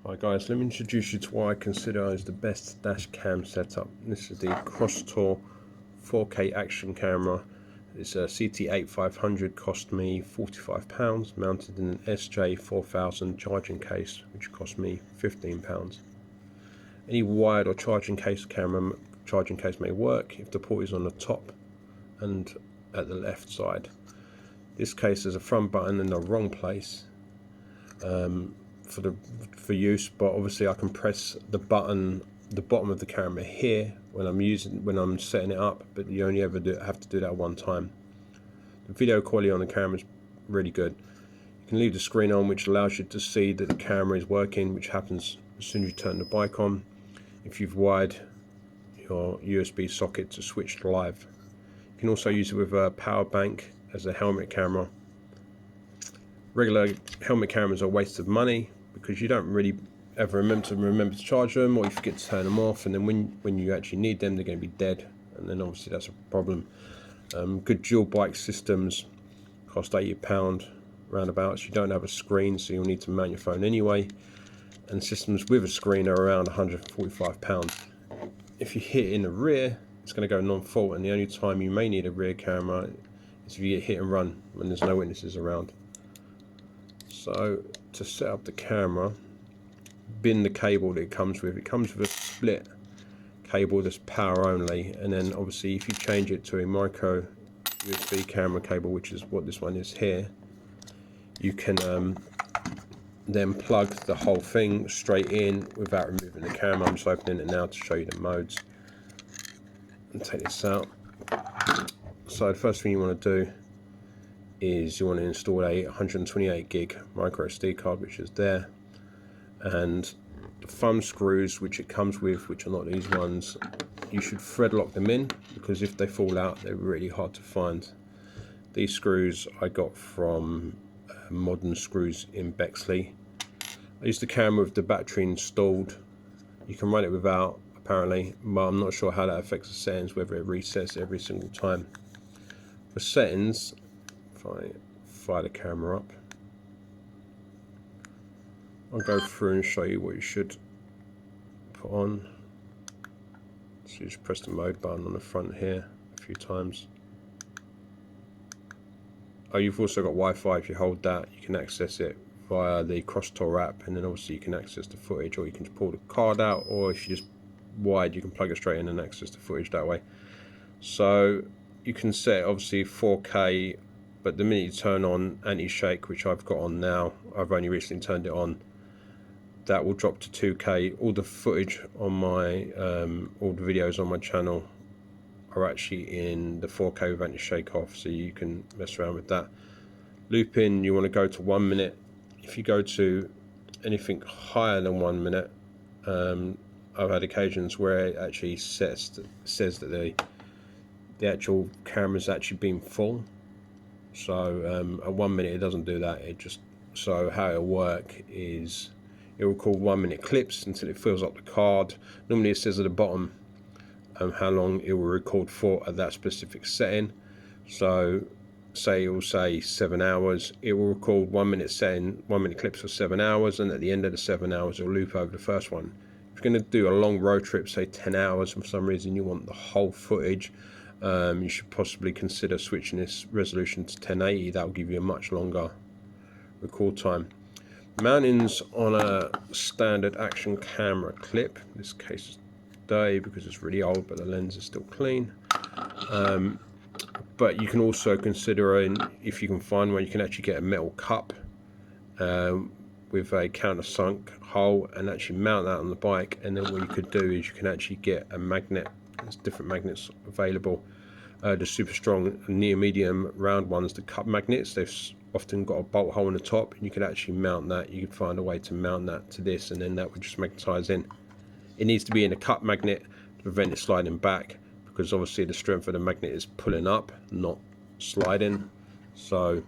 Hi guys, let me introduce you to what I consider as the best dash cam setup. This is the crosstour 4K action camera. It's a CT8500, cost me £45, mounted in an SJ4000 charging case, which cost me £15. Any wired or charging case may work if the port is on the top and at the left side. This case has a front button in the wrong place for use, but obviously I can press the button, the bottom of the camera here when I'm setting it up, but you only ever have to do that one time. The video quality on the camera is really good. You can leave the screen on, which allows you to see that the camera is working, which happens as soon as you turn the bike on. If you've wired your USB socket to switch to live, you can also use it with a power bank as a helmet camera. Regular helmet cameras are a waste of money because you don't really ever remember to charge them, or you forget to turn them off, and then when you actually need them, they're going to be dead, and then obviously that's a problem. Good dual bike systems cost £80 roundabouts. You don't have a screen, so you'll need to mount your phone anyway, and systems with a screen are around £145. If you hit in the rear, it's going to go non-fault, and the only time you may need a rear camera is if you get hit and run when there's no witnesses around. So to set up the camera, bin the cable that it comes with a split cable that's power only, and then obviously if you change it to a micro USB camera cable, which is what this one is here, you can then plug the whole thing straight in without removing the camera. I'm just opening it now to show you the modes and take this out. So the first thing you want to do is you want to install a 128 gig micro SD card, which is there, and the thumb screws which it comes with, which are not these ones, you should thread lock them in, because if they fall out they're really hard to find. These screws I got from Modern Screws in Bexley. I used the camera with the battery installed. You can run it without apparently, but I'm not sure how that affects the settings, whether it resets every single time. For settings, if I fire the camera up, I'll go through and show you what you should put on. So you just press the mode button on the front here a few times. Oh, you've also got Wi-Fi. If you hold that, you can access it via the crosstour app, and then obviously you can access the footage, or you can just pull the card out, or if you just wired, you can plug it straight in and access the footage that way. So you can set obviously 4K, but the minute you turn on anti-shake, which I've got on now, I've only recently turned it on, that will drop to 2K. All the footage on my all the videos on my channel are actually in the 4K with anti-shake off, so you can mess around with that. Looping, you want to go to 1 minute. If you go to anything higher than 1 minute, I've had occasions where it actually says that the actual camera's actually been full. So at 1 minute it doesn't do that. So how it'll work is it will record 1 minute clips until it fills up the card. Normally it says at the bottom how long it will record for at that specific setting. So say it will say 7 hours, it will record 1 minute setting, 1 minute clips for 7 hours, and at the end of the 7 hours it'll loop over the first one. If you're going to do a long road trip, say 10 hours, and for some reason you want the whole footage, you should possibly consider switching this resolution to 1080. That will give you a much longer record time. Mountings on a standard action camera clip, in this case is day because it's really old, but the lens is still clean. But you can also consider, if you can find one, you can actually get a metal cup with a countersunk hole and actually mount that on the bike. And then what you could do is you can actually get a magnet. There's different magnets available. The super strong near medium round ones, the cup magnets, they've often got a bolt hole in the top, and you could actually mount that. You could find a way to mount that to this, and then that would just magnetize in. It needs to be in a cup magnet to prevent it sliding back, because obviously the strength of the magnet is pulling up, not sliding. So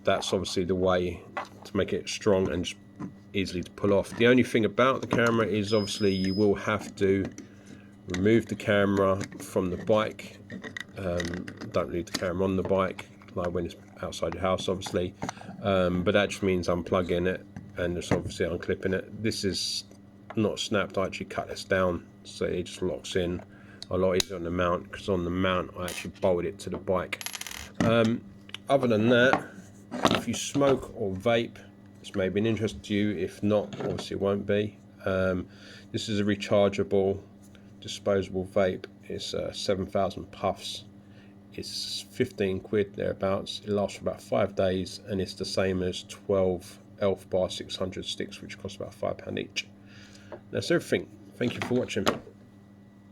that's obviously the way to make it strong and just easily to pull off. The only thing about the camera is obviously you will have to remove the camera from the bike. Don't leave the camera on the bike, like when it's outside your house obviously, but that just means unplugging it and just obviously unclipping it. This is not snapped. I actually cut this down so it just locks in a lot easier on the mount, because on the mount I actually bolted it to the bike. Other than that, if you smoke or vape, this may be an interest to you. If not, obviously it won't be. This is a rechargeable disposable vape. It's 7,000 puffs. It's 15 quid thereabouts. It lasts for about 5 days, and it's the same as 12 Elf Bar 600 sticks, which cost about £5 each. That's everything. Thank you for watching.